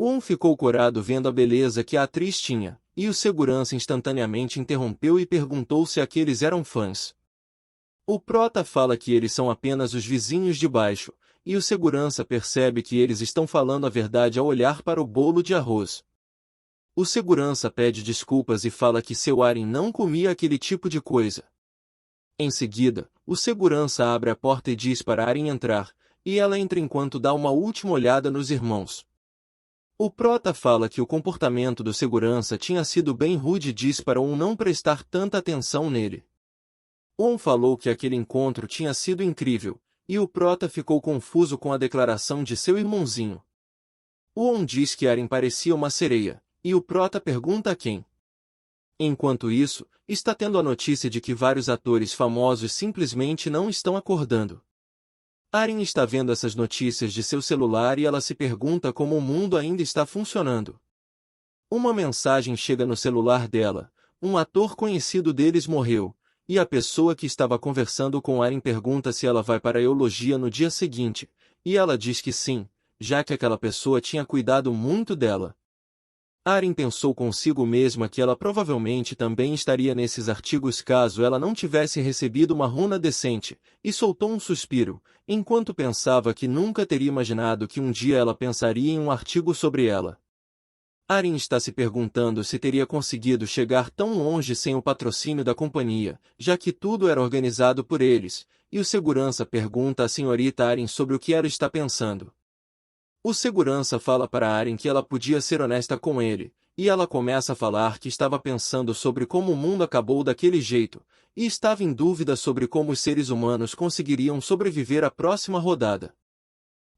Um ficou corado vendo a beleza que a atriz tinha, e o segurança instantaneamente interrompeu e perguntou se aqueles eram fãs. O prota fala que eles são apenas os vizinhos de baixo, e o segurança percebe que eles estão falando a verdade ao olhar para o bolo de arroz. O segurança pede desculpas e fala que seu Aren não comia aquele tipo de coisa. Em seguida, o segurança abre a porta e diz para Aren entrar, e ela entra enquanto dá uma última olhada nos irmãos. O prota fala que o comportamento do segurança tinha sido bem rude e diz para não prestar tanta atenção nele. Falou que aquele encontro tinha sido incrível, e o prota ficou confuso com a declaração de seu irmãozinho. Diz que Aren parecia uma sereia, e o prota pergunta a quem. Enquanto isso, está tendo a notícia de que vários atores famosos simplesmente não estão acordando. Aren está vendo essas notícias de seu celular e ela se pergunta como o mundo ainda está funcionando. Uma mensagem chega no celular dela: um ator conhecido deles morreu, e a pessoa que estava conversando com Aren pergunta se ela vai para a eulogia no dia seguinte, e ela diz que sim, já que aquela pessoa tinha cuidado muito dela. Aren pensou consigo mesma que ela provavelmente também estaria nesses artigos caso ela não tivesse recebido uma runa decente, e soltou um suspiro, enquanto pensava que nunca teria imaginado que um dia ela pensaria em um artigo sobre ela. Aren está se perguntando se teria conseguido chegar tão longe sem o patrocínio da companhia, já que tudo era organizado por eles, e o segurança pergunta à senhorita Aren sobre o que ela está pensando. O segurança fala para Aren que ela podia ser honesta com ele, e ela começa a falar que estava pensando sobre como o mundo acabou daquele jeito, e estava em dúvida sobre como os seres humanos conseguiriam sobreviver à próxima rodada.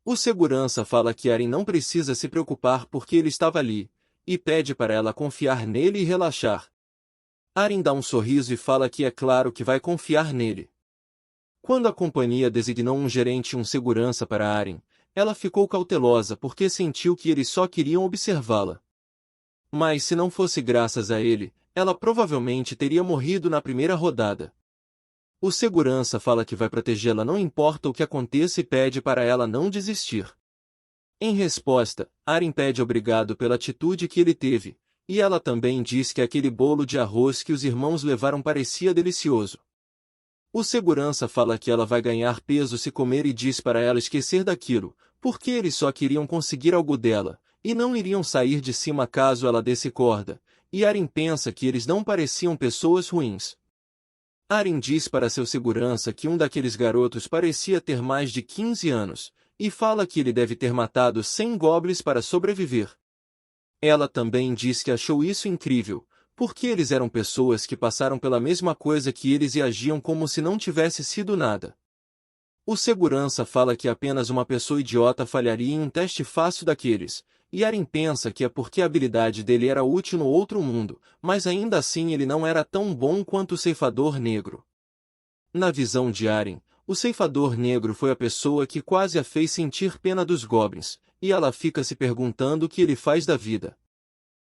O segurança fala que Aren não precisa se preocupar porque ele estava ali, e pede para ela confiar nele e relaxar. Aren dá um sorriso e fala que é claro que vai confiar nele. Quando a companhia designou um gerente e um segurança para Aren, ela ficou cautelosa porque sentiu que eles só queriam observá-la. Mas se não fosse graças a ele, ela provavelmente teria morrido na primeira rodada. O segurança fala que vai protegê-la não importa o que aconteça e pede para ela não desistir. Em resposta, Aren pede obrigado pela atitude que ele teve, e ela também diz que aquele bolo de arroz que os irmãos levaram parecia delicioso. O segurança fala que ela vai ganhar peso se comer e diz para ela esquecer daquilo, porque eles só queriam conseguir algo dela, e não iriam sair de cima caso ela desse corda, e Aren pensa que eles não pareciam pessoas ruins. Aren diz para seu segurança que um daqueles garotos parecia ter mais de 15 anos, e fala que ele deve ter matado 100 goblins para sobreviver. Ela também diz que achou isso incrível, porque eles eram pessoas que passaram pela mesma coisa que eles e agiam como se não tivesse sido nada. O segurança fala que apenas uma pessoa idiota falharia em um teste fácil daqueles, e Aren pensa que é porque a habilidade dele era útil no outro mundo, mas ainda assim ele não era tão bom quanto o ceifador negro. Na visão de Aren, o ceifador negro foi a pessoa que quase a fez sentir pena dos goblins, e ela fica se perguntando o que ele faz da vida.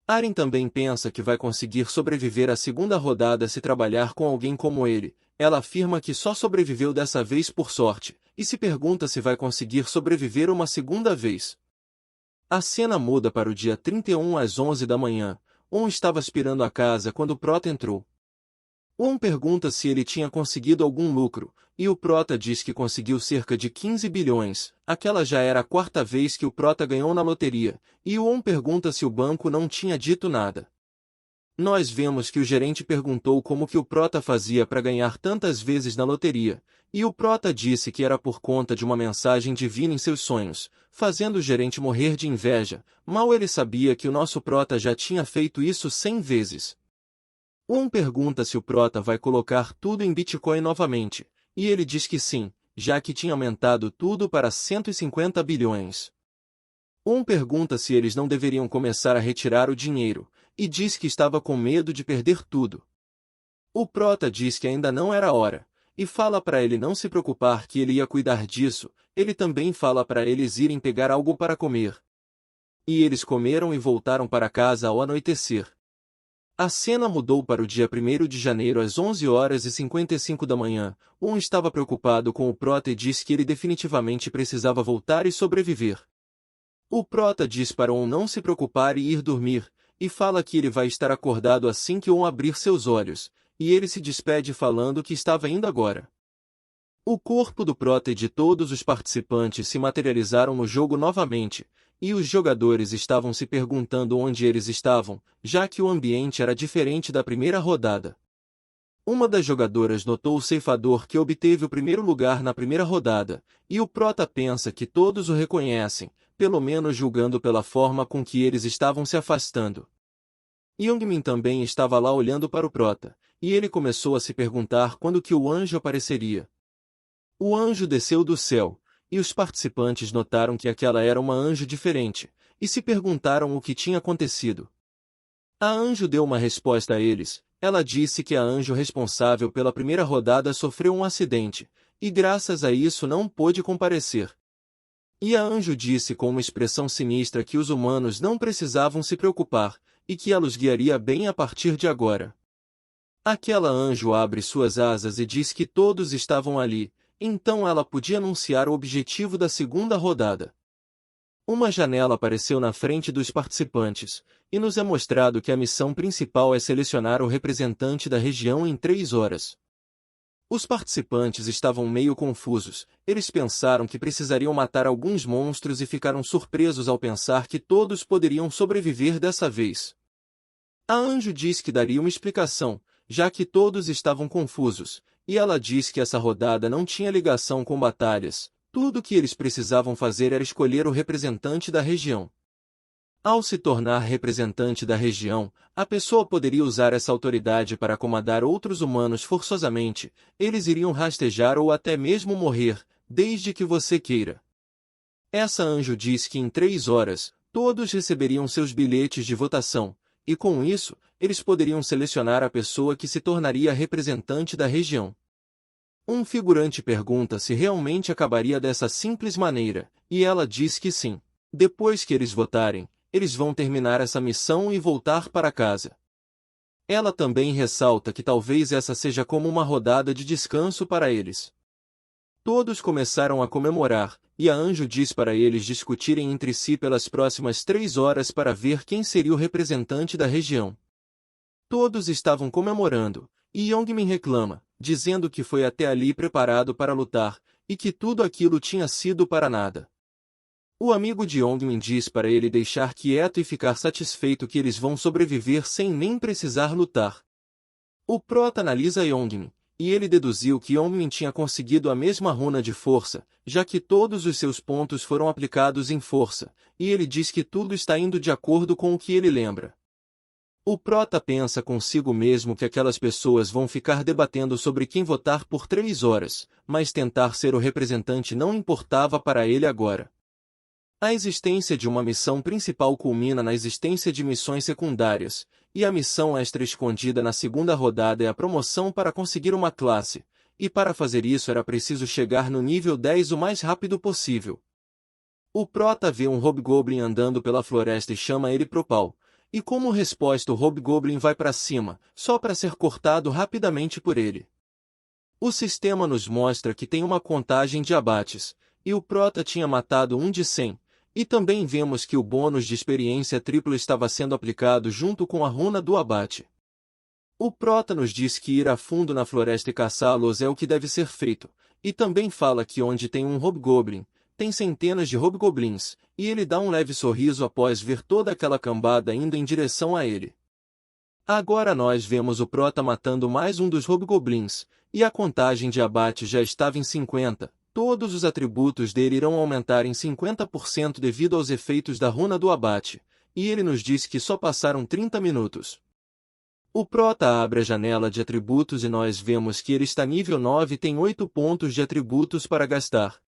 Aren também pensa que vai conseguir sobreviver à segunda rodada se trabalhar com alguém como ele. Ela afirma que só sobreviveu dessa vez por sorte, e se pergunta se vai conseguir sobreviver uma segunda vez. A cena muda para o dia 31 às 11 da manhã. Estava aspirando a casa quando o prota entrou. Pergunta se ele tinha conseguido algum lucro, e o prota diz que conseguiu cerca de 15 bilhões. Aquela já era a quarta vez que o prota ganhou na loteria, e o pergunta se o banco não tinha dito nada. Nós vemos que o gerente perguntou como que o prota fazia para ganhar tantas vezes na loteria, e o prota disse que era por conta de uma mensagem divina em seus sonhos, fazendo o gerente morrer de inveja. Mal ele sabia que o nosso prota já tinha feito isso 100 vezes. Pergunta se o prota vai colocar tudo em Bitcoin novamente, e ele diz que sim, já que tinha aumentado tudo para 150 bilhões. Pergunta se eles não deveriam começar a retirar o dinheiro, e diz que estava com medo de perder tudo. O prota diz que ainda não era hora, e fala para ele não se preocupar que ele ia cuidar disso. Ele também fala para eles irem pegar algo para comer. E eles comeram e voltaram para casa ao anoitecer. A cena mudou para o dia 1º de janeiro às 11h55 da manhã. Estava preocupado com o prota e disse que ele definitivamente precisava voltar e sobreviver. O Prota diz para On não se preocupar e ir dormir, e fala que ele vai estar acordado assim que On abrir seus olhos, e ele se despede falando que estava indo agora. O corpo do Prota e de todos os participantes se materializaram no jogo novamente, e os jogadores estavam se perguntando onde eles estavam, já que o ambiente era diferente da primeira rodada. Uma das jogadoras notou o ceifador que obteve o primeiro lugar na primeira rodada, e o Prota pensa que todos o reconhecem, pelo menos julgando pela forma com que eles estavam se afastando. Youngmin também estava lá olhando para o Prota, e ele começou a se perguntar quando que o anjo apareceria. O anjo desceu do céu, e os participantes notaram que aquela era uma anjo diferente, e se perguntaram o que tinha acontecido. A anjo deu uma resposta a eles. Ela disse que a anjo responsável pela primeira rodada sofreu um acidente, e graças a isso não pôde comparecer. E a anjo disse com uma expressão sinistra que os humanos não precisavam se preocupar, e que ela os guiaria bem a partir de agora. Aquela anjo abre suas asas e diz que todos estavam ali, então ela podia anunciar o objetivo da segunda rodada. Uma janela apareceu na frente dos participantes, e nos é mostrado que a missão principal é selecionar o representante da região em 3 horas. Os participantes estavam meio confusos, eles pensaram que precisariam matar alguns monstros e ficaram surpresos ao pensar que todos poderiam sobreviver dessa vez. A anjo diz que daria uma explicação, já que todos estavam confusos, e ela diz que essa rodada não tinha ligação com batalhas, tudo o que eles precisavam fazer era escolher o representante da região. Ao se tornar representante da região, a pessoa poderia usar essa autoridade para comandar outros humanos forçosamente, eles iriam rastejar ou até mesmo morrer, desde que você queira. Essa anjo diz que em 3 horas, todos receberiam seus bilhetes de votação, e com isso, eles poderiam selecionar a pessoa que se tornaria representante da região. Um figurante pergunta se realmente acabaria dessa simples maneira, e ela diz que sim. Depois que eles votarem, eles vão terminar essa missão e voltar para casa. Ela também ressalta que talvez essa seja como uma rodada de descanso para eles. Todos começaram a comemorar, e a anjo diz para eles discutirem entre si pelas próximas 3 horas para ver quem seria o representante da região. Todos estavam comemorando, e Youngmin reclama, dizendo que foi até ali preparado para lutar, e que tudo aquilo tinha sido para nada. O amigo de Youngmin diz para ele deixar quieto e ficar satisfeito que eles vão sobreviver sem nem precisar lutar. O Prota analisa Youngmin, e ele deduziu que Youngmin tinha conseguido a mesma runa de força, já que todos os seus pontos foram aplicados em força, e ele diz que tudo está indo de acordo com o que ele lembra. O Prota pensa consigo mesmo que aquelas pessoas vão ficar debatendo sobre quem votar por 3 horas, mas tentar ser o representante não importava para ele agora. A existência de uma missão principal culmina na existência de missões secundárias, e a missão extra escondida na segunda rodada é a promoção para conseguir uma classe, e para fazer isso era preciso chegar no nível 10 o mais rápido possível. O Prota vê um Hobgoblin andando pela floresta e chama ele pro pau, e como resposta o Hobgoblin vai para cima, só para ser cortado rapidamente por ele. O sistema nos mostra que tem uma contagem de abates, e o Prota tinha matado um de 100, e também vemos que o bônus de experiência triplo estava sendo aplicado junto com a runa do abate. O Prota nos diz que ir a fundo na floresta e caçá-los é o que deve ser feito, e também fala que onde tem um Hobgoblin, tem centenas de Hobgoblins, e ele dá um leve sorriso após ver toda aquela cambada indo em direção a ele. Agora nós vemos o Prota matando mais um dos Hobgoblins, e a contagem de abate já estava em 50. Todos os atributos dele irão aumentar em 50% devido aos efeitos da runa do abate, e ele nos diz que só passaram 30 minutos. O Prota abre a janela de atributos e nós vemos que ele está nível 9 e tem 8 pontos de atributos para gastar.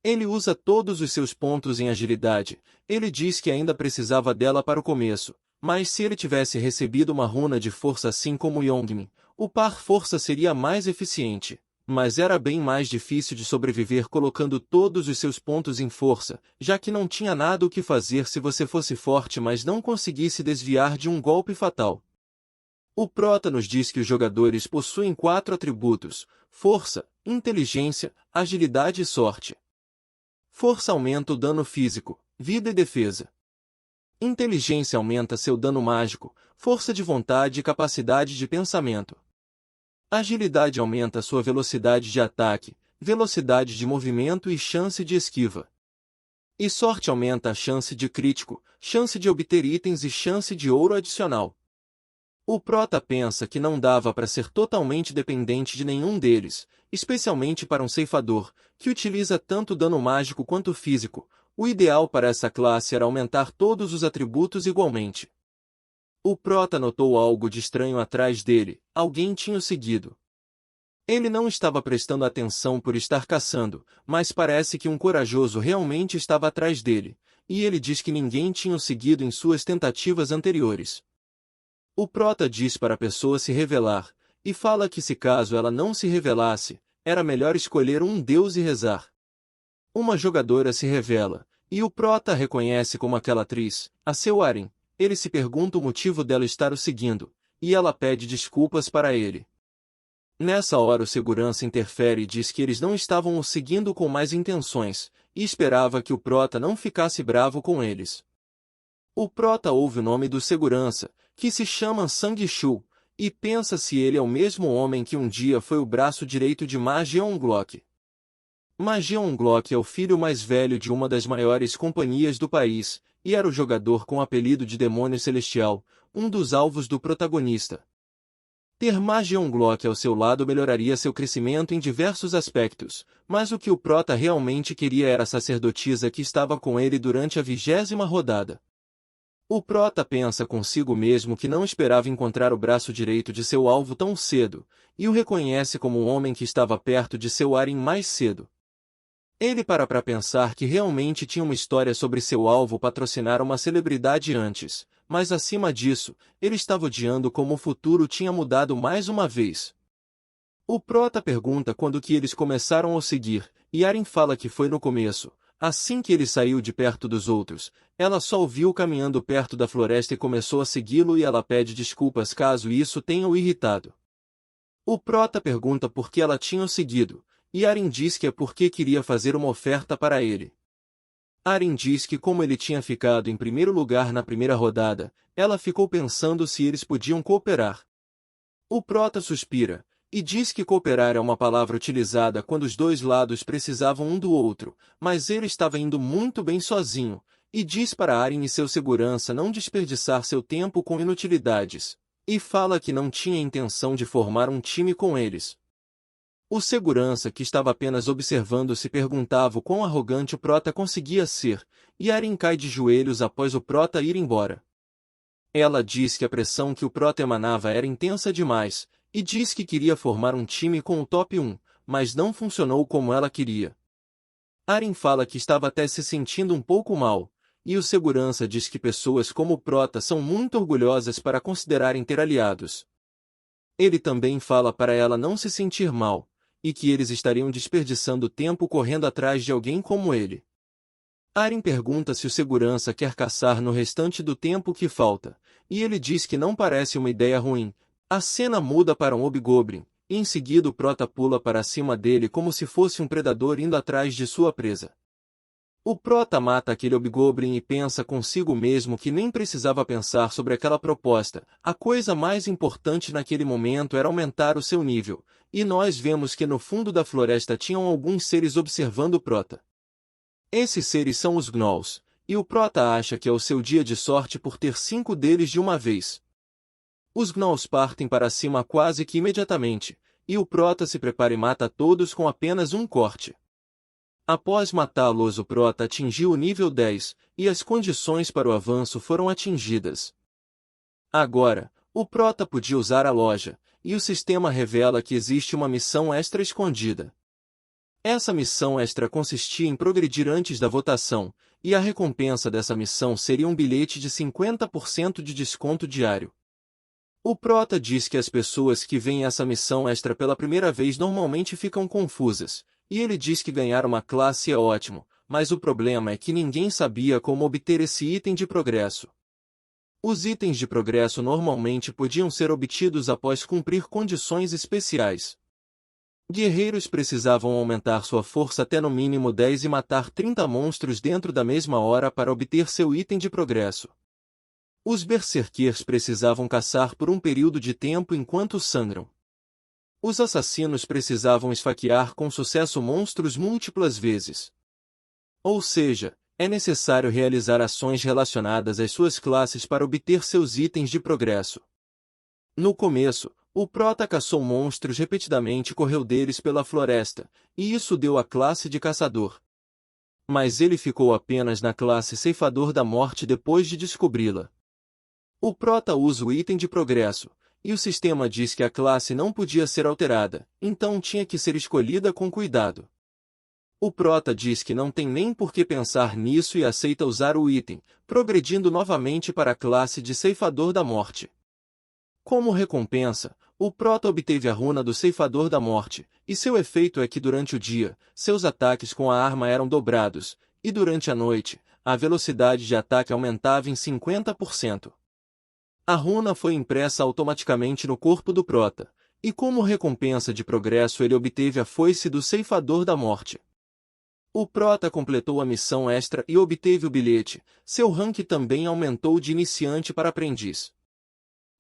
Ele usa todos os seus pontos em agilidade, ele diz que ainda precisava dela para o começo, mas se ele tivesse recebido uma runa de força assim como Youngmin, o par força seria mais eficiente. Mas era bem mais difícil de sobreviver colocando todos os seus pontos em força, já que não tinha nada o que fazer se você fosse forte mas não conseguisse desviar de um golpe fatal. O Prota nos diz que os jogadores possuem 4 atributos: força, inteligência, agilidade e sorte. Força aumenta o dano físico, vida e defesa. Inteligência aumenta seu dano mágico, força de vontade e capacidade de pensamento. Agilidade aumenta sua velocidade de ataque, velocidade de movimento e chance de esquiva. E sorte aumenta a chance de crítico, chance de obter itens e chance de ouro adicional. O prota pensa que não dava para ser totalmente dependente de nenhum deles, especialmente para um ceifador, que utiliza tanto dano mágico quanto físico. O ideal para essa classe era aumentar todos os atributos igualmente. O prota notou algo de estranho atrás dele, alguém tinha o seguido. Ele não estava prestando atenção por estar caçando, mas parece que um corajoso realmente estava atrás dele, e ele diz que ninguém tinha o seguido em suas tentativas anteriores. O prota diz para a pessoa se revelar, e fala que se caso ela não se revelasse, era melhor escolher um deus e rezar. Uma jogadora se revela, e o prota a reconhece como aquela atriz, a seu Aren. Ele se pergunta o motivo dela estar o seguindo, e ela pede desculpas para ele. Nessa hora o segurança interfere e diz que eles não estavam o seguindo com más intenções, e esperava que o prota não ficasse bravo com eles. O prota ouve o nome do segurança, que se chama Sang-Shu, e pensa se ele é o mesmo homem que um dia foi o braço direito de Ma Jeonglock. Ma Jeonglock é o filho mais velho de uma das maiores companhias do país, e era o jogador com o apelido de Demônio Celestial, um dos alvos do protagonista. Ter Ma Jeonglock ao seu lado melhoraria seu crescimento em diversos aspectos, mas o que o prota realmente queria era a sacerdotisa que estava com ele durante a 20ª rodada. O prota pensa consigo mesmo que não esperava encontrar o braço direito de seu alvo tão cedo, e o reconhece como um homem que estava perto de seu Aren mais cedo. Ele para pensar que realmente tinha uma história sobre seu alvo patrocinar uma celebridade antes, mas acima disso, ele estava odiando como o futuro tinha mudado mais uma vez. O prota pergunta quando que eles começaram a seguir, e Aren fala que foi no começo. Assim que ele saiu de perto dos outros, ela só o viu caminhando perto da floresta e começou a segui-lo e ela pede desculpas caso isso tenha o irritado. O prota pergunta por que ela tinha o seguido, e Aren diz que é porque queria fazer uma oferta para ele. Aren diz que como ele tinha ficado em primeiro lugar na primeira rodada, ela ficou pensando se eles podiam cooperar. O prota suspira, e diz que cooperar é uma palavra utilizada quando os dois lados precisavam um do outro, mas ele estava indo muito bem sozinho, e diz para Aren e seu segurança não desperdiçar seu tempo com inutilidades, e fala que não tinha intenção de formar um time com eles. O segurança que estava apenas observando se perguntava o quão arrogante o prota conseguia ser, e Aren cai de joelhos após o prota ir embora. Ela diz que a pressão que o prota emanava era intensa demais, e diz que queria formar um time com o top 1, mas não funcionou como ela queria. Aren fala que estava até se sentindo um pouco mal, e o segurança diz que pessoas como o prota são muito orgulhosas para considerarem ter aliados. Ele também fala para ela não se sentir mal, e que eles estariam desperdiçando tempo correndo atrás de alguém como ele. Aren pergunta se o segurança quer caçar no restante do tempo que falta, e ele diz que não parece uma ideia ruim. A cena muda para um hobgoblin, e em seguida o prota pula para cima dele como se fosse um predador indo atrás de sua presa. O prota mata aquele hobgoblin e pensa consigo mesmo que nem precisava pensar sobre aquela proposta. A coisa mais importante naquele momento era aumentar o seu nível, e nós vemos que no fundo da floresta tinham alguns seres observando o prota. Esses seres são os gnolls, e o prota acha que é o seu dia de sorte por ter 5 deles de uma vez. Os gnolls partem para cima quase que imediatamente, e o prota se prepara e mata todos com apenas um corte. Após matá-los o prota atingiu o nível 10, e as condições para o avanço foram atingidas. Agora, o prota podia usar a loja, e o sistema revela que existe uma missão extra escondida. Essa missão extra consistia em progredir antes da votação, e a recompensa dessa missão seria um bilhete de 50% de desconto diário. O prota diz que as pessoas que veem essa missão extra pela primeira vez normalmente ficam confusas, e ele diz que ganhar uma classe é ótimo, mas o problema é que ninguém sabia como obter esse item de progresso. Os itens de progresso normalmente podiam ser obtidos após cumprir condições especiais. Guerreiros precisavam aumentar sua força até no mínimo 10 e matar 30 monstros dentro da mesma hora para obter seu item de progresso. Os berserkers precisavam caçar por um período de tempo enquanto sangram. Os assassinos precisavam esfaquear com sucesso monstros múltiplas vezes. Ou seja, é necessário realizar ações relacionadas às suas classes para obter seus itens de progresso. No começo, o prota caçou monstros repetidamente e correu deles pela floresta, e isso deu a classe de caçador. Mas ele ficou apenas na classe ceifador da morte depois de descobri-la. O prota usa o item de progresso, e o sistema diz que a classe não podia ser alterada, então tinha que ser escolhida com cuidado. O prota diz que não tem nem por que pensar nisso e aceita usar o item, progredindo novamente para a classe de ceifador da morte. Como recompensa, o prota obteve a runa do ceifador da morte, e seu efeito é que durante o dia, seus ataques com a arma eram dobrados, e durante a noite, a velocidade de ataque aumentava em 50%. A runa foi impressa automaticamente no corpo do prota, e como recompensa de progresso ele obteve a foice do ceifador da morte. O prota completou a missão extra e obteve o bilhete, seu rank também aumentou de iniciante para aprendiz.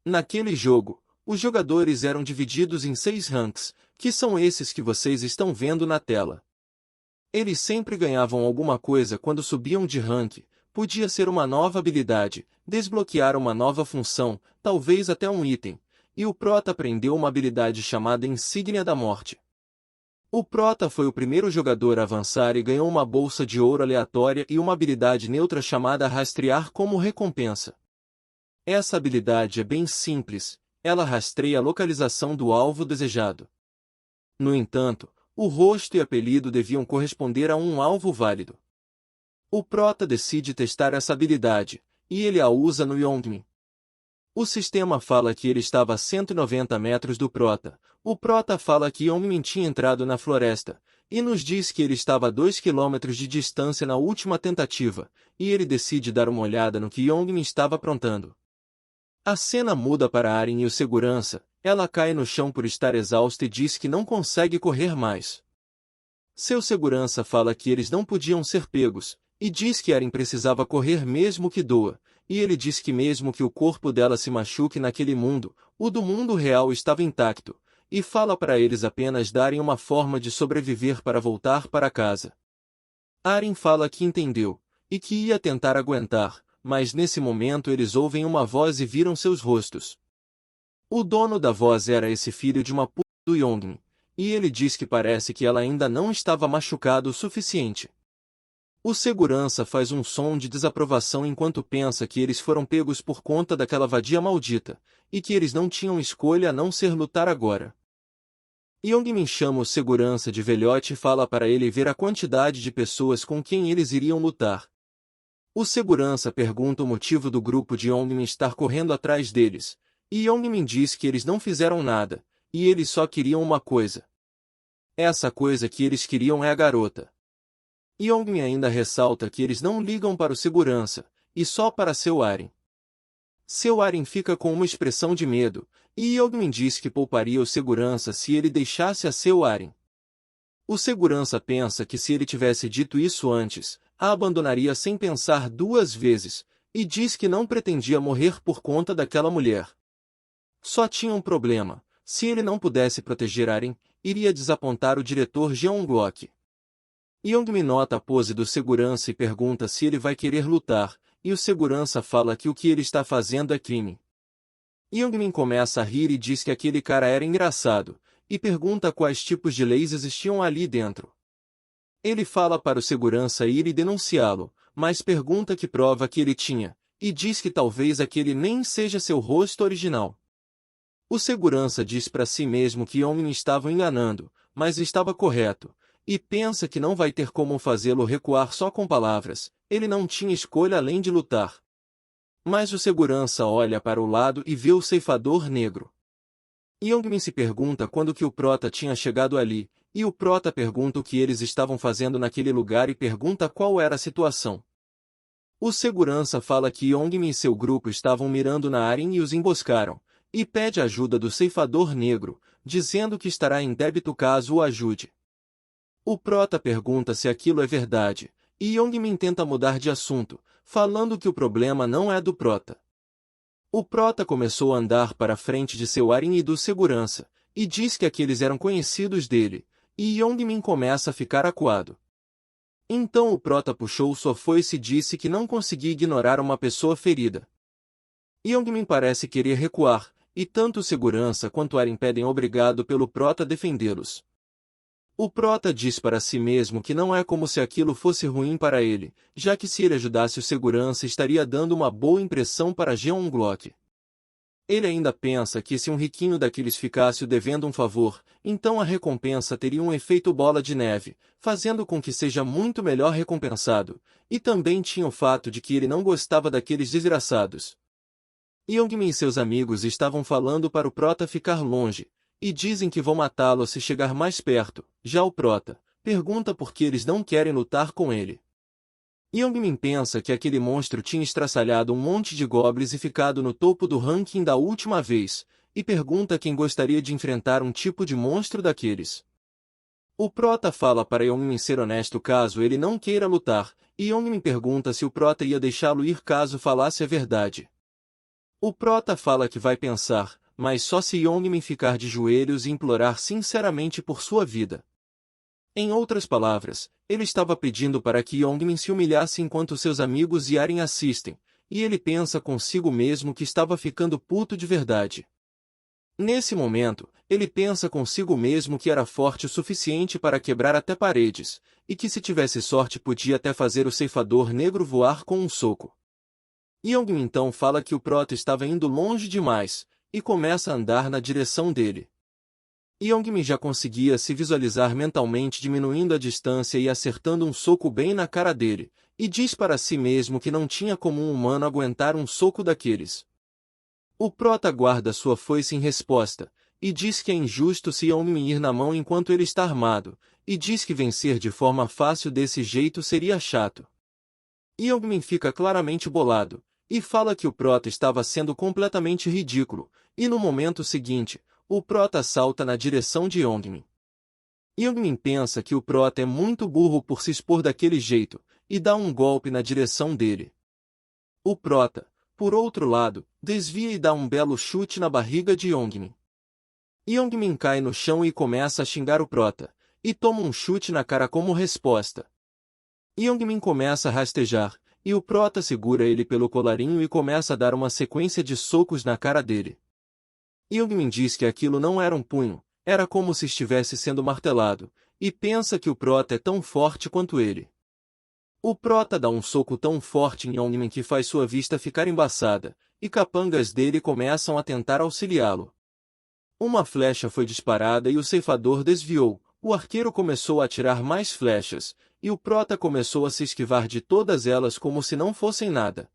Naquele jogo, os jogadores eram divididos em 6 ranks, que são esses que vocês estão vendo na tela. Eles sempre ganhavam alguma coisa quando subiam de rank, podia ser uma nova habilidade, desbloquear uma nova função, talvez até um item, e o prota aprendeu uma habilidade chamada Insígnia da Morte. O prota foi o primeiro jogador a avançar e ganhou uma bolsa de ouro aleatória e uma habilidade neutra chamada Rastrear como recompensa. Essa habilidade é bem simples, ela rastreia a localização do alvo desejado. No entanto, o rosto e apelido deviam corresponder a um alvo válido. O prota decide testar essa habilidade, e ele a usa no Yongmin. O sistema fala que ele estava a 190 metros do prota. O prota fala que Yongmin tinha entrado na floresta, e nos diz que ele estava a 2 km de distância na última tentativa, e ele decide dar uma olhada no que Yongmin estava aprontando. A cena muda para Aren e o segurança, ela cai no chão por estar exausta e diz que não consegue correr mais. Seu segurança fala que eles não podiam ser pegos, e diz que Aren precisava correr mesmo que doa, e ele diz que mesmo que o corpo dela se machuque naquele mundo, o do mundo real estava intacto, e fala para eles apenas darem uma forma de sobreviver para voltar para casa. Aren fala que entendeu, e que ia tentar aguentar, mas nesse momento eles ouvem uma voz e viram seus rostos. O dono da voz era esse filho de uma puta do Yongmin, e ele diz que parece que ela ainda não estava machucada o suficiente. O segurança faz um som de desaprovação enquanto pensa que eles foram pegos por conta daquela vadia maldita, e que eles não tinham escolha a não ser lutar agora. Yongmin chama o segurança de velhote e fala para ele ver a quantidade de pessoas com quem eles iriam lutar. O segurança pergunta o motivo do grupo de Yongmin estar correndo atrás deles, e Yongmin diz que eles não fizeram nada, e eles só queriam uma coisa. Essa coisa que eles queriam é a garota. Yongmin ainda ressalta que eles não ligam para o segurança, e só para seu Aren. Seu Aren fica com uma expressão de medo, e Yongmin diz que pouparia o segurança se ele deixasse a seu Aren. O segurança pensa que se ele tivesse dito isso antes, a abandonaria sem pensar 2 vezes, e diz que não pretendia morrer por conta daquela mulher. Só tinha um problema: se ele não pudesse proteger Aren, iria desapontar o diretor Jeonglok. Yongmin nota a pose do segurança e pergunta se ele vai querer lutar, e o segurança fala que o que ele está fazendo é crime. Yongmin começa a rir e diz que aquele cara era engraçado, e pergunta quais tipos de leis existiam ali dentro. Ele fala para o segurança ir e denunciá-lo, mas pergunta que prova que ele tinha, e diz que talvez aquele nem seja seu rosto original. O segurança diz para si mesmo que Yongmin estava enganando, mas estava correto, e pensa que não vai ter como fazê-lo recuar só com palavras, ele não tinha escolha além de lutar. Mas o segurança olha para o lado e vê o ceifador negro. Yongmin se pergunta quando que o prota tinha chegado ali, e o prota pergunta o que eles estavam fazendo naquele lugar e pergunta qual era a situação. O segurança fala que Yongmin e seu grupo estavam mirando na Aren e os emboscaram, e pede ajuda do ceifador negro, dizendo que estará em débito caso o ajude. O Prota pergunta se aquilo é verdade, e Yongmin tenta mudar de assunto, falando que o problema não é do Prota. O Prota começou a andar para frente de seu Arin e do segurança, e diz que aqueles eram conhecidos dele, e Yongmin começa a ficar acuado. Então o Prota puxou sua foice e disse que não conseguia ignorar uma pessoa ferida. Yongmin parece querer recuar, e tanto o segurança quanto Arin pedem obrigado pelo Prota defendê-los. O Prota diz para si mesmo que não é como se aquilo fosse ruim para ele, já que se ele ajudasse o segurança estaria dando uma boa impressão para Jeonglock. Ele ainda pensa que se um riquinho daqueles ficasse o devendo um favor, então a recompensa teria um efeito bola de neve, fazendo com que seja muito melhor recompensado, e também tinha o fato de que ele não gostava daqueles desgraçados. Yongmin e seus amigos estavam falando para o Prota ficar longe, e dizem que vão matá-lo se chegar mais perto. Já o Prota pergunta por que eles não querem lutar com ele. Yongmin pensa que aquele monstro tinha estraçalhado um monte de goblins e ficado no topo do ranking da última vez, e pergunta quem gostaria de enfrentar um tipo de monstro daqueles. O Prota fala para Yongmin ser honesto caso ele não queira lutar, e Yongmin pergunta se o Prota ia deixá-lo ir caso falasse a verdade. O Prota fala que vai pensar, mas só se Yongmin ficar de joelhos e implorar sinceramente por sua vida. Em outras palavras, ele estava pedindo para que Yongmin se humilhasse enquanto seus amigos e Arin assistem, e ele pensa consigo mesmo que estava ficando puto de verdade. Nesse momento, ele pensa consigo mesmo que era forte o suficiente para quebrar até paredes, e que se tivesse sorte podia até fazer o ceifador negro voar com um soco. Yongmin então fala que o Prota estava indo longe demais, e começa a andar na direção dele. Yongmin já conseguia se visualizar mentalmente diminuindo a distância e acertando um soco bem na cara dele, e diz para si mesmo que não tinha como um humano aguentar um soco daqueles. O Prota guarda sua foice em resposta, e diz que é injusto se Yongmin ir na mão enquanto ele está armado, e diz que vencer de forma fácil desse jeito seria chato. Yongmin fica claramente bolado, e fala que o Prota estava sendo completamente ridículo, e no momento seguinte, o Prota salta na direção de Yongmin. Yongmin pensa que o Prota é muito burro por se expor daquele jeito, e dá um golpe na direção dele. O Prota, por outro lado, desvia e dá um belo chute na barriga de Yongmin. Yongmin cai no chão e começa a xingar o Prota, e toma um chute na cara como resposta. Yongmin começa a rastejar, e o Prota segura ele pelo colarinho e começa a dar uma sequência de socos na cara dele. Yongmin diz que aquilo não era um punho, era como se estivesse sendo martelado, e pensa que o Prota é tão forte quanto ele. O Prota dá um soco tão forte em Yongmin que faz sua vista ficar embaçada, e capangas dele começam a tentar auxiliá-lo. Uma flecha foi disparada e o ceifador desviou, o arqueiro começou a atirar mais flechas, e o Prota começou a se esquivar de todas elas como se não fossem nada.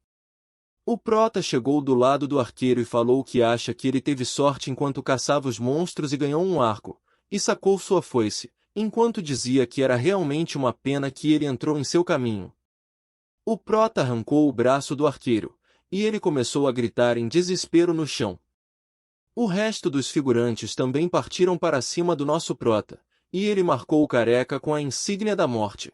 O Prota chegou do lado do arqueiro e falou que acha que ele teve sorte enquanto caçava os monstros e ganhou um arco, e sacou sua foice, enquanto dizia que era realmente uma pena que ele entrou em seu caminho. O Prota arrancou o braço do arqueiro, e ele começou a gritar em desespero no chão. O resto dos figurantes também partiram para cima do nosso Prota, e ele marcou o careca com a insígnia da morte.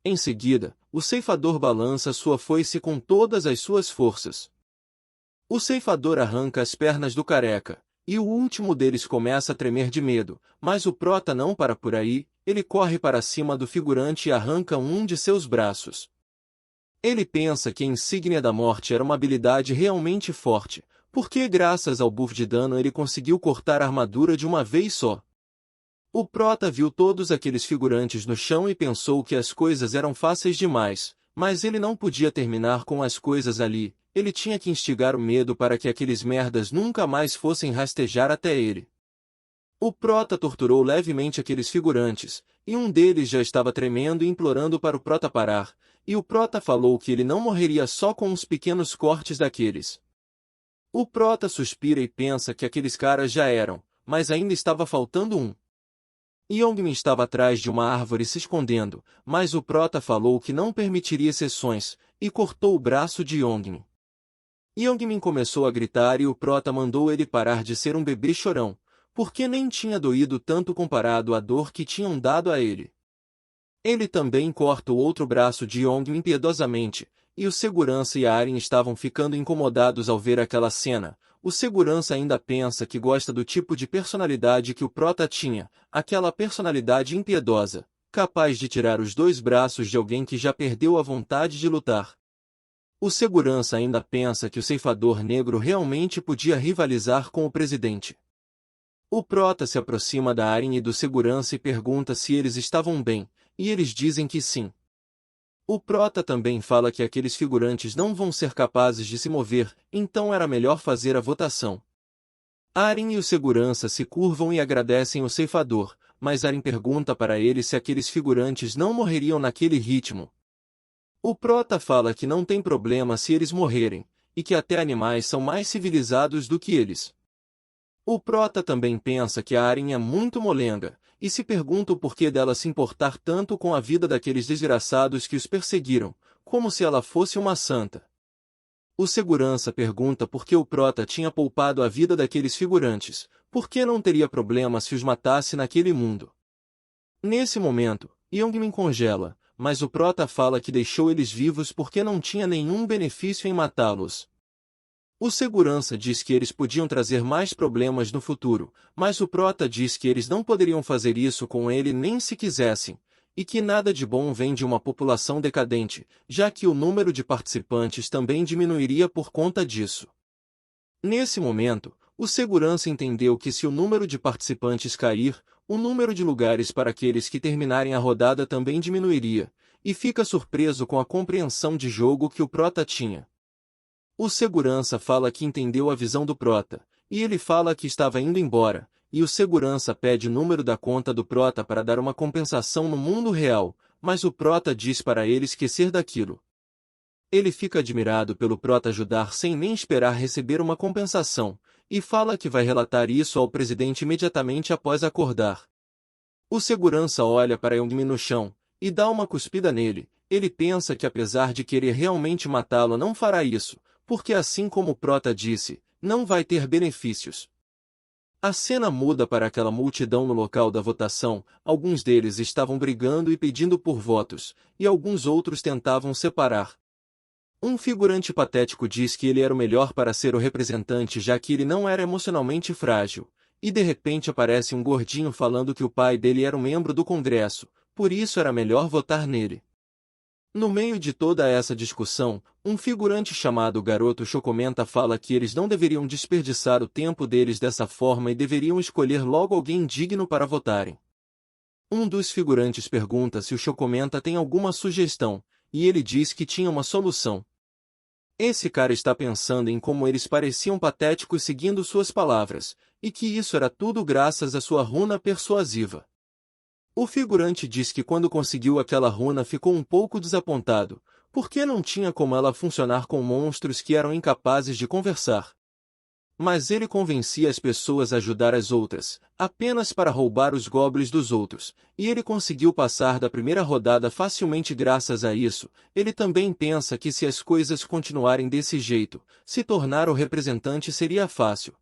Em seguida, o ceifador balança sua foice com todas as suas forças. O ceifador arranca as pernas do careca, e o último deles começa a tremer de medo, mas o Prota não para por aí, ele corre para cima do figurante e arranca um de seus braços. Ele pensa que a insígnia da morte era uma habilidade realmente forte, porque graças ao buff de dano ele conseguiu cortar a armadura de uma vez só. O Prota viu todos aqueles figurantes no chão e pensou que as coisas eram fáceis demais, mas ele não podia terminar com as coisas ali, ele tinha que instigar o medo para que aqueles merdas nunca mais fossem rastejar até ele. O Prota torturou levemente aqueles figurantes, e um deles já estava tremendo e implorando para o Prota parar, e o Prota falou que ele não morreria só com uns pequenos cortes daqueles. O Prota suspira e pensa que aqueles caras já eram, mas ainda estava faltando um. Yongmin estava atrás de uma árvore se escondendo, mas o Prota falou que não permitiria exceções, e cortou o braço de Yongmin. Yongmin começou a gritar e o Prota mandou ele parar de ser um bebê chorão, porque nem tinha doído tanto comparado à dor que tinham dado a ele. Ele também corta o outro braço de Yong impiedosamente, e o segurança e a Aren estavam ficando incomodados ao ver aquela cena. O segurança ainda pensa que gosta do tipo de personalidade que o prota tinha, aquela personalidade impiedosa, capaz de tirar os dois braços de alguém que já perdeu a vontade de lutar. O segurança ainda pensa que o ceifador negro realmente podia rivalizar com o presidente. O prota se aproxima da Aren e do segurança e pergunta se eles estavam bem, e eles dizem que sim. O prota também fala que aqueles figurantes não vão ser capazes de se mover, então era melhor fazer a votação. Aren e o segurança se curvam e agradecem o ceifador, mas Aren pergunta para ele se aqueles figurantes não morreriam naquele ritmo. O prota fala que não tem problema se eles morrerem, e que até animais são mais civilizados do que eles. O prota também pensa que a Aren é muito molenga, e se pergunta o porquê dela se importar tanto com a vida daqueles desgraçados que os perseguiram, como se ela fosse uma santa. O segurança pergunta por que o prota tinha poupado a vida daqueles figurantes, por que não teria problema se os matasse naquele mundo. Nesse momento, Yongmin congela, mas o prota fala que deixou eles vivos porque não tinha nenhum benefício em matá-los. O segurança diz que eles podiam trazer mais problemas no futuro, mas o prota diz que eles não poderiam fazer isso com ele nem se quisessem, e que nada de bom vem de uma população decadente, já que o número de participantes também diminuiria por conta disso. Nesse momento, o segurança entendeu que se o número de participantes cair, o número de lugares para aqueles que terminarem a rodada também diminuiria, e fica surpreso com a compreensão de jogo que o prota tinha. O segurança fala que entendeu a visão do prota, e ele fala que estava indo embora, e o segurança pede o número da conta do prota para dar uma compensação no mundo real, mas o prota diz para ele esquecer daquilo. Ele fica admirado pelo prota ajudar sem nem esperar receber uma compensação, e fala que vai relatar isso ao presidente imediatamente após acordar. O segurança olha para Yongmin no chão, e dá uma cuspida nele. Ele pensa que apesar de querer realmente matá-lo não fará isso, porque assim como o prota disse, não vai ter benefícios. A cena muda para aquela multidão no local da votação, alguns deles estavam brigando e pedindo por votos, e alguns outros tentavam separar. Um figurante patético diz que ele era o melhor para ser o representante já que ele não era emocionalmente frágil, e de repente aparece um gordinho falando que o pai dele era um membro do Congresso, por isso era melhor votar nele. No meio de toda essa discussão, um figurante chamado Garoto Chocomenta fala que eles não deveriam desperdiçar o tempo deles dessa forma e deveriam escolher logo alguém digno para votarem. Um dos figurantes pergunta se o Chocomenta tem alguma sugestão, e ele diz que tinha uma solução. Esse cara está pensando em como eles pareciam patéticos seguindo suas palavras, e que isso era tudo graças à sua runa persuasiva. O figurante diz que quando conseguiu aquela runa ficou um pouco desapontado, porque não tinha como ela funcionar com monstros que eram incapazes de conversar. Mas ele convencia as pessoas a ajudar as outras, apenas para roubar os goblins dos outros, e ele conseguiu passar da primeira rodada facilmente graças a isso. Ele também pensa que se as coisas continuarem desse jeito, se tornar o representante seria fácil.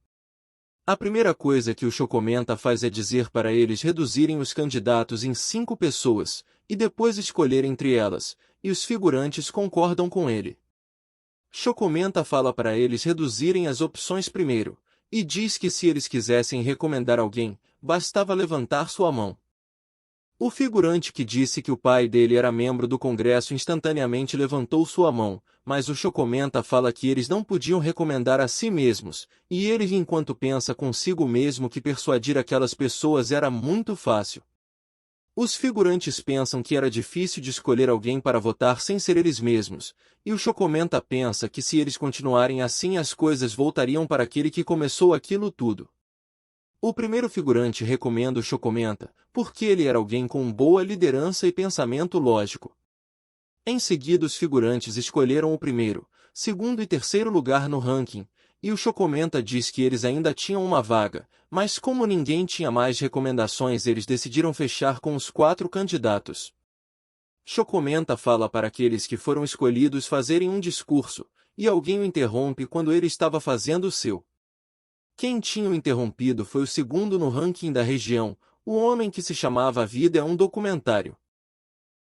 A primeira coisa que o Chocomenta faz é dizer para eles reduzirem os candidatos em 5 pessoas, e depois escolher entre elas, e os figurantes concordam com ele. Chocomenta fala para eles reduzirem as opções primeiro, e diz que se eles quisessem recomendar alguém, bastava levantar sua mão. O figurante que disse que o pai dele era membro do Congresso instantaneamente levantou sua mão, mas o Chocomenta fala que eles não podiam recomendar a si mesmos, e ele enquanto pensa consigo mesmo que persuadir aquelas pessoas era muito fácil. Os figurantes pensam que era difícil de escolher alguém para votar sem ser eles mesmos, e o Chocomenta pensa que se eles continuarem assim as coisas voltariam para aquele que começou aquilo tudo. O primeiro figurante recomenda o Chocomenta, porque ele era alguém com boa liderança e pensamento lógico. Em seguida os figurantes escolheram o primeiro, segundo e terceiro lugar no ranking, e o Chocomenta diz que eles ainda tinham uma vaga, mas como ninguém tinha mais recomendações eles decidiram fechar com os 4 candidatos. Chocomenta fala para aqueles que foram escolhidos fazerem um discurso, e alguém o interrompe quando ele estava fazendo o seu. Quem tinha o interrompido foi o segundo no ranking da região, o homem que se chamava A Vida é um Documentário.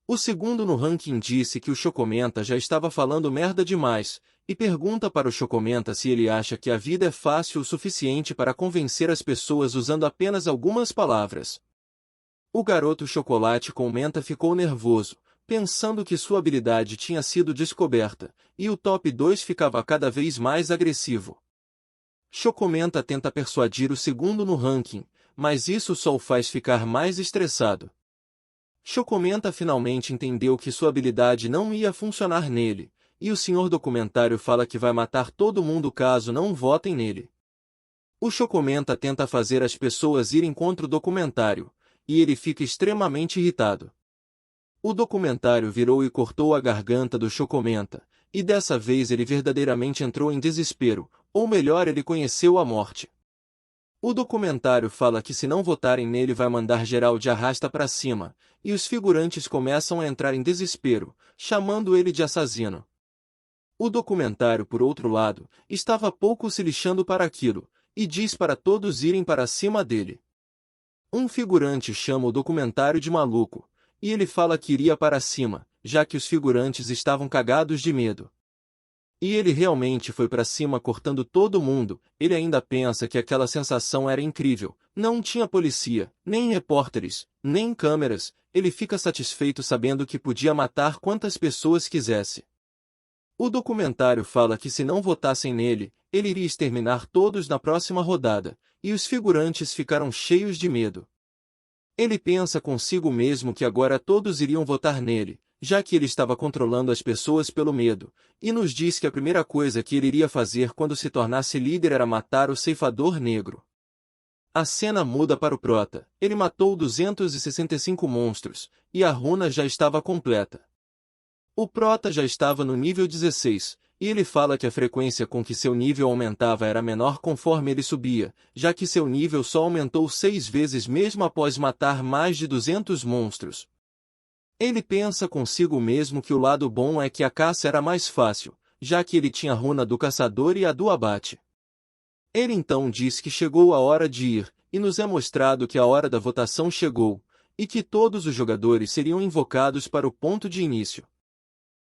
O segundo no ranking disse que o Chocomenta já estava falando merda demais, e pergunta para o Chocomenta se ele acha que a vida é fácil o suficiente para convencer as pessoas usando apenas algumas palavras. O garoto Chocolate com Menta ficou nervoso, pensando que sua habilidade tinha sido descoberta, e o top 2 ficava cada vez mais agressivo. Chocomenta tenta persuadir o segundo no ranking, mas isso só o faz ficar mais estressado. Chocomenta finalmente entendeu que sua habilidade não ia funcionar nele, e o senhor documentário fala que vai matar todo mundo caso não votem nele. O Chocomenta tenta fazer as pessoas irem contra o documentário, e ele fica extremamente irritado. O documentário virou e cortou a garganta do Chocomenta, e dessa vez ele verdadeiramente entrou em desespero, ou melhor, ele conheceu a morte. O documentário fala que se não votarem nele vai mandar geral de arrasta pra cima, e os figurantes começam a entrar em desespero, chamando ele de assassino. O documentário, por outro lado, estava pouco se lixando para aquilo, e diz para todos irem para cima dele. Um figurante chama o documentário de maluco, e ele fala que iria para cima, já que os figurantes estavam cagados de medo. E ele realmente foi para cima cortando todo mundo. Ele ainda pensa que aquela sensação era incrível. Não tinha polícia, nem repórteres, nem câmeras. Ele fica satisfeito sabendo que podia matar quantas pessoas quisesse. O documentário fala que se não votassem nele, ele iria exterminar todos na próxima rodada, e os figurantes ficaram cheios de medo. Ele pensa consigo mesmo que agora todos iriam votar nele, já que ele estava controlando as pessoas pelo medo, e nos diz que a primeira coisa que ele iria fazer quando se tornasse líder era matar o ceifador negro. A cena muda para o Prota. Ele matou 265 monstros, e a runa já estava completa. O Prota já estava no nível 16, e ele fala que a frequência com que seu nível aumentava era menor conforme ele subia, já que seu nível só aumentou 6 vezes mesmo após matar mais de 200 monstros. Ele pensa consigo mesmo que o lado bom é que a caça era mais fácil, já que ele tinha a runa do caçador e a do abate. Ele então diz que chegou a hora de ir, e nos é mostrado que a hora da votação chegou, e que todos os jogadores seriam invocados para o ponto de início.